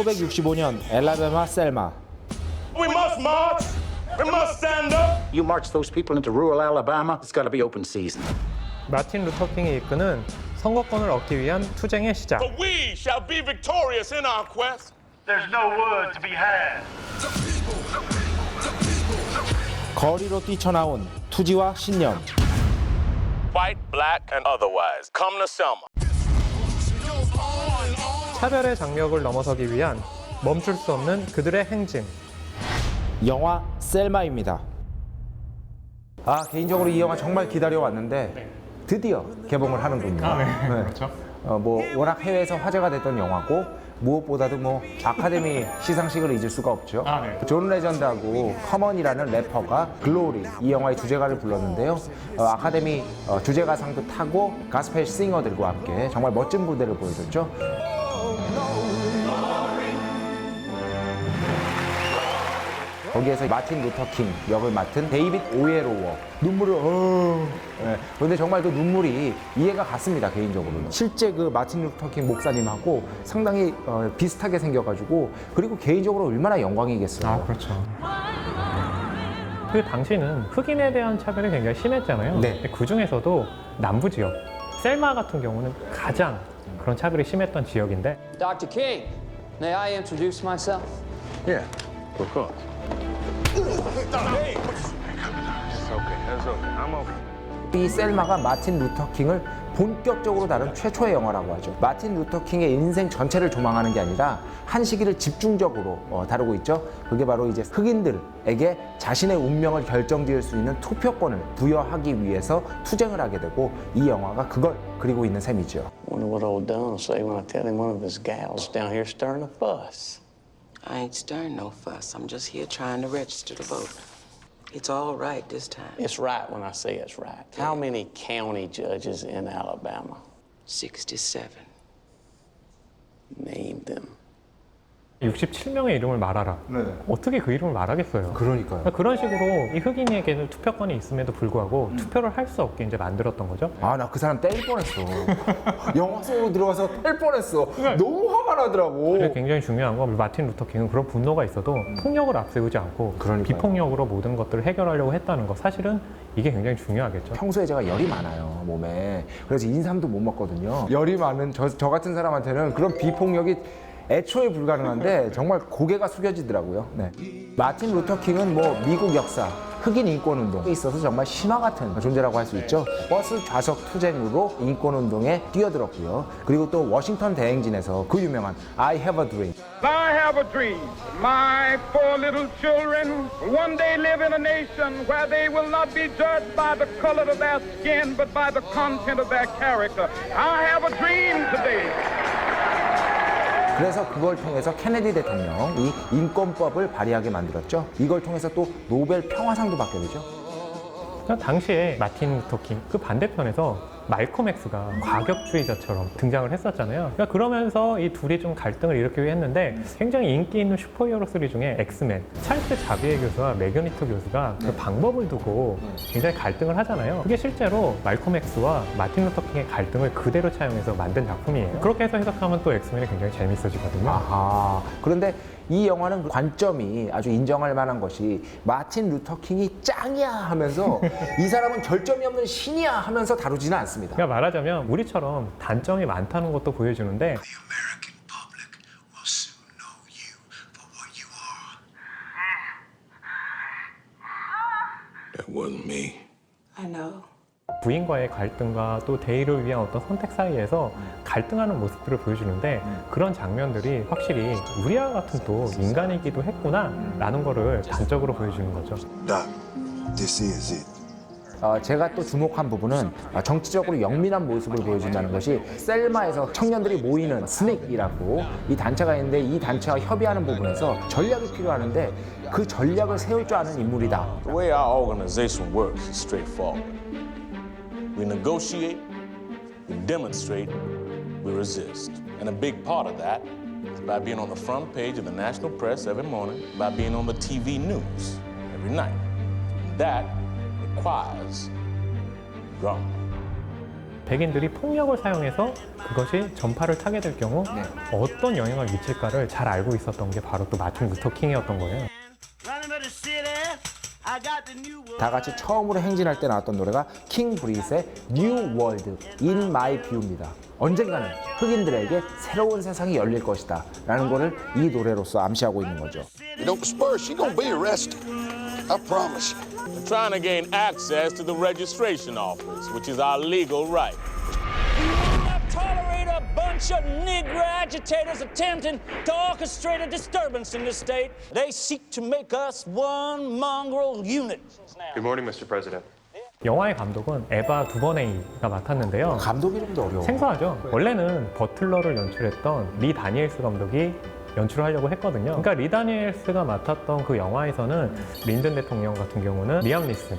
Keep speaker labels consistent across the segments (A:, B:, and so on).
A: 1965년 엘라베마 셀마.
B: We must march. We must stand up.
C: You march those people into rural Alabama, it's got to be open season.
D: 마틴 루터 킹이 이끄는 선거권을 얻기 위한 투쟁의 시작.
B: But we shall be victorious in our quest.
E: There's no wood to be had.
A: 거리로 뛰쳐나온 투지와 신념.
B: White, black, and otherwise. Come to Selma.
D: 차별의 장벽을 넘어서기 위한 멈출 수 없는 그들의 행진.
A: 영화 셀마입니다. 개인적으로 이 영화 정말 기다려왔는데 드디어 개봉을 하는군요.
D: 네. 그렇죠.
A: 워낙 해외에서 화제가 됐던 영화고 무엇보다도 아카데미 시상식을 잊을 수가 없죠.
D: 네.
A: 존 레전드하고 커먼이라는 래퍼가 글로리 이 영화의 주제가를 불렀는데요. 아카데미 주제가상도 타고 가스펠 싱어들과 함께 정말 멋진 무대를 보여줬죠. 거기에서 마틴 루터 킹 역을 맡은 데이빗 오예로워 눈물을 그런데 정말 그 눈물이 이해가 갔습니다. 개인적으로는 실제 그 마틴 루터 킹 목사님하고 상당히 비슷하게 생겨가지고 그리고 개인적으로 얼마나 영광이겠어요.
D: 그렇죠. 그 당시는 흑인에 대한 차별이 굉장히 심했잖아요.
A: 네.
D: 그 중에서도 남부 지역 셀마 같은 경우는 가장 그런 차별이 심했던 지역인데.
F: Dr. King, may I introduce myself?
B: Yeah, of course.
A: 이 셀마가 마틴 루터 킹을 본격적으로 다룬 최초의 영화라고 하죠. 마틴 루터 킹의 인생 전체를 조망하는 게 아니라 한 시기를 집중적으로 다루고 있죠. 그게 바로 이제 흑인들에게 자신의 운명을 결정지을 수 있는 투표권을 부여하기 위해서 투쟁을 하게 되고 이 영화가 그걸 그리고 있는 셈이죠.
G: Wonder what old Don'll say when I tell him one of his gals down here stirring a fuss.
H: I ain't stirring no fuss. I'm just here trying to register to vote. It's all right this time.
G: It's right when I say it's right. How many county judges in Alabama?
H: 67.
G: Name them.
D: 67명의 이름을 말하라.
A: 네.
D: 어떻게 그 이름을 말하겠어요?
A: 그러니까요.
D: 그런 식으로 이 흑인에게는 투표권이 있음에도 불구하고 투표를 할 수 없게 이제 만들었던 거죠.
A: 나 그 사람 때릴 뻔했어. 영화 속으로 들어가서 때릴 뻔했어. 너무 화가 나더라고.
D: 그게 굉장히 중요한 건 마틴 루터 킹은 그런 분노가 있어도 폭력을 앞세우지 않고
A: 그러니까요.
D: 비폭력으로 모든 것들을 해결하려고 했다는 거, 사실은 이게 굉장히 중요하겠죠.
A: 평소에 제가 열이 많아요, 몸에. 그래서 인삼도 못 먹거든요. 열이 많은 저 같은 사람한테는 그런 비폭력이 애초에 불가능한데 정말 고개가 숙여지더라고요. 네. 마틴 루터 킹은 미국 역사, 흑인 인권운동에 있어서 정말 신화 같은 존재라고 할 수 있죠. 버스 좌석 투쟁으로 인권운동에 뛰어들었고요. 그리고 또 워싱턴 대행진에서 그 유명한 I have a dream.
E: I have a dream. My four little children one day live in a nation where they will not be judged by the color of their skin, but by the content of their character. I have a dream today.
A: 그래서 그걸 통해서 케네디 대통령이 인권법을 발의하게 만들었죠. 이걸 통해서 또 노벨 평화상도 받게 되죠.
D: 당시에 마틴 루터 킹 그 반대편에서 말콤 엑스가 과격주의자처럼 등장을 했었잖아요. 그러면서 이 둘이 좀 갈등을 일으키게 했는데 굉장히 인기 있는 슈퍼히어로 3 중에 엑스맨, 찰스 자비에 교수와 메건 히터 교수가 그 방법을 두고 굉장히 갈등을 하잖아요. 그게 실제로 말콤 엑스와 마틴 루터 킹의 갈등을 그대로 차용해서 만든 작품이에요. 그렇게 해서 해석하면 또 엑스맨이 굉장히 재밌어지거든요.
A: 그런데 이 영화는 관점이 아주 인정할 만한 것이 마틴 루터 킹이 짱이야 하면서 이 사람은 결점이 없는 신이야 하면서 다루지는 않습니다.
D: 그러니까 말하자면 우리처럼 단점이 많다는 것도 보여주는데
B: That wasn't me.
H: I know.
D: 부인과의 갈등과 또 대의를 위한 어떤 선택 사이에서 갈등하는 모습들을 보여주는데 그런 장면들이 확실히 우리와 같은 또 인간이기도 했구나 라는 거를 단적으로 보여주는 거죠.
I: Doc, this is it.
A: 제가 또 주목한 부분은 정치적으로 영민한 모습을 보여준다는 것이 셀마에서 청년들이 모이는 스닉이라고 이 단체가 있는데 이 단체와 협의하는 부분에서 전략이 필요하는데 그 전략을 세울 줄 아는 인물이다.
B: The way our organization works is straightforward. We negotiate, we demonstrate, we resist. And a big part of that is by being on the front page of the national press every morning, by being on the TV news every night. That requires drama.
D: 백인들이 폭력을 사용해서 그것이 전파를 타게 될 경우 어떤 영향을 미칠까를 잘 알고 있었던 게 바로 또 마틴 루터 킹이었던 거예요.
A: 다 같이 처음으로 행진할 때 나왔던 노래가 킹 브릿의 New World in My View입니다. 언젠가는 흑인들에게 새로운 세상이 열릴 것이다 라는 거를 이 노래로서 암시하고 있는 거죠.
I: You don't disperse, you're gonna be arrested. I promise you.
B: We're trying to gain access to the registration office, which is our legal right.
J: We will not tolerate a bunch of Negro agitators attempting to orchestrate a disturbance in this state. They seek to make us one mongrel unit.
K: Good morning, Mr. President.
D: 영화의 감독은 에바 두버네이가 맡았는데요.
A: 감독 이름도 어려워.
D: 생소하죠? 원래는 버틀러를 연출했던 리 다니엘스 감독이 연출을 하려고 했거든요. 그러니까 리 다니엘스가 맡았던 그 영화에서는 린든 대통령 같은 경우는 리암 니슨,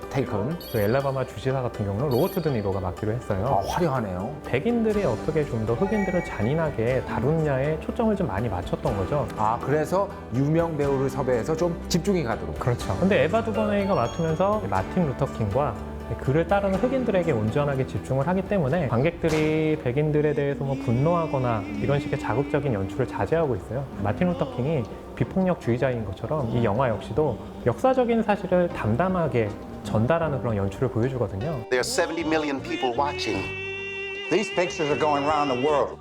A: 테이큰.
D: 또 엘라바마 주지사 같은 경우는 로버트 드니로가 맡기로 했어요.
A: 화려하네요.
D: 백인들이 어떻게 좀 더 흑인들을 잔인하게 다루느냐에 초점을 좀 많이 맞췄던 거죠.
A: 그래서 유명 배우를 섭외해서 좀 집중이 가도록.
D: 그렇죠. 근데 에바 두버네이가 맡으면서 마틴 루터 킹과 그를 따르는 흑인들에게 온전하게 집중을 하기 때문에 관객들이 백인들에 대해서 뭐 분노하거나 이런 식의 자극적인 연출을 자제하고 있어요. 마틴 루터 킹이 비폭력주의자인 것처럼 이 영화 역시도 역사적인 사실을 담담하게 전달하는 그런 연출을 보여주거든요.
C: There are 70 million people watching. These pictures are going around the world.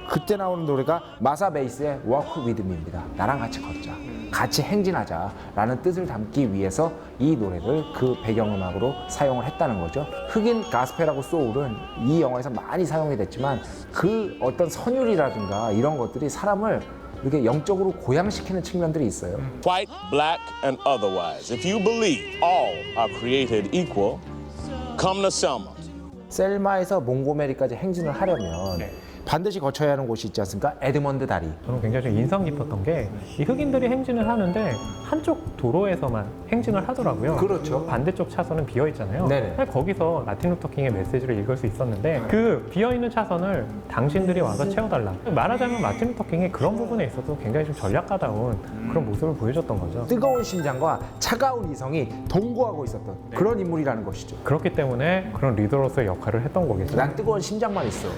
A: 그때 나오는 노래가 마사 베이스의 Walk With Me입니다. 나랑 같이 걷자, 같이 행진하자 라는 뜻을 담기 위해서 이 노래를 그 배경음악으로 사용을 했다는 거죠. 흑인 가스펠하고 소울은 이 영화에서 많이 사용이 됐지만 그 어떤 선율이라든가 이런 것들이 사람을 이렇게 영적으로 고양시키는 측면들이 있어요.
B: White, black, and otherwise. If you believe all are created equal, come to Selma.
A: 셀마에서 몽고메리까지 행진을 하려면 반드시 거쳐야 하는 곳이 있지 않습니까? 에드먼드 다리.
D: 저는 굉장히 좀 인상 깊었던 게 이 흑인들이 행진을 하는데 한쪽 도로에서만 행진을 하더라고요.
A: 그렇죠.
D: 반대쪽 차선은 비어 있잖아요.
A: 네네.
D: 거기서 마틴 루터 킹의 메시지를 읽을 수 있었는데 그 비어 있는 차선을 당신들이 와서 채워달라. 말하자면 마틴 루터 킹이 그런 부분에 있어서 굉장히 좀 전략가다운 그런 모습을 보여줬던 거죠.
A: 뜨거운 심장과 차가운 이성이 동거하고 있었던 그런 인물이라는 것이죠.
D: 그렇기 때문에 그런 리더로서의 역할을 했던 거겠죠.
A: 난 뜨거운 심장만 있어.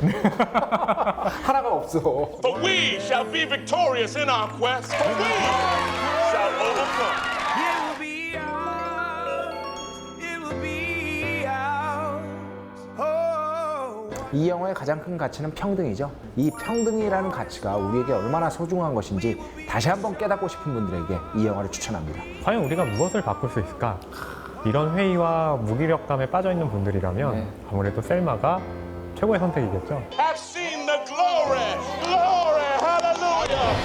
A: 하나가 없어.
B: For we shall be victorious in our quest. For we shall overcome.
A: 이 영화의 가장 큰 가치는 평등이죠. 이 평등이라는 가치가 우리에게 얼마나 소중한 것인지 다시 한번 깨닫고 싶은 분들에게 이 영화를 추천합니다.
D: 과연 우리가 무엇을 바꿀 수 있을까? 이런 회의와 무기력감에 빠져있는 분들이라면 아무래도 셀마가 최고의 선택이겠죠.
B: Have seen the glory, glory, hallelujah.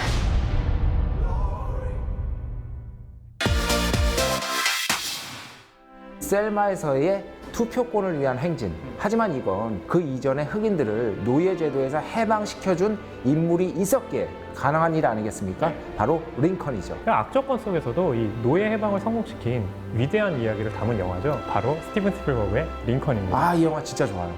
A: 셀마에서의 투표권을 위한 행진. 하지만 이건 그 이전에 흑인들을 노예제도에서 해방시켜준 인물이 있었기에 가능한 일 아니겠습니까? 바로 링컨이죠.
D: 악조건 속에서도 이 노예 해방을 성공시킨 위대한 이야기를 담은 영화죠. 바로 스티븐 스필버그의 링컨입니다.
A: 이 영화 진짜 좋아요.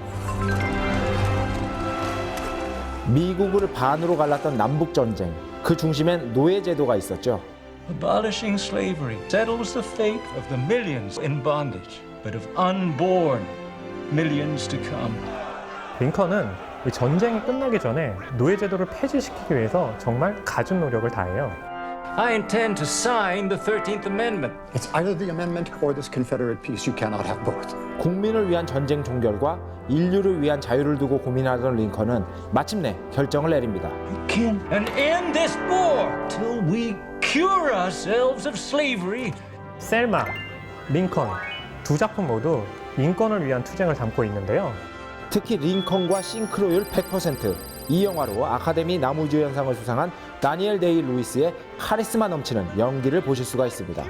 A: 미국을 반으로 갈랐던 남북전쟁. 그 중심엔 노예제도가 있었죠.
L: Abolishing slavery settles the fate of the millions in bondage, but of unborn millions to come.
D: 링컨은 이 전쟁이 끝나기 전에 노예제도를 폐지시키기 위해서 정말 갖은 노력을 다해요.
L: I intend to sign the 13th Amendment.
C: It's either the amendment or this Confederate peace. You cannot have both.
A: 국민을 위한 전쟁 종결과 인류를 위한 자유를 두고 고민하던 링컨은 마침내 결정을 내립니다.
L: We can and end this war till we cure ourselves of slavery.
D: 셀마, 링컨 두 작품 모두 인권을 위한 투쟁을 담고 있는데요.
A: 특히 링컨과 싱크로율 100%. 이 영화로 아카데미 나무주연상을 수상한 다니엘 데이 루이스의 카리스마 넘치는 연기를 보실 수가 있습니다.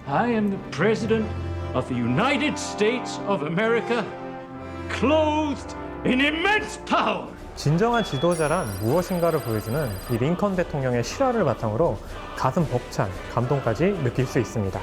L: I am the President of the United States of America, clothed in immense power.
D: 진정한 지도자란 무엇인가를 보여주는 이 링컨 대통령의 실화를 바탕으로 가슴 벅찬 감동까지 느낄 수 있습니다.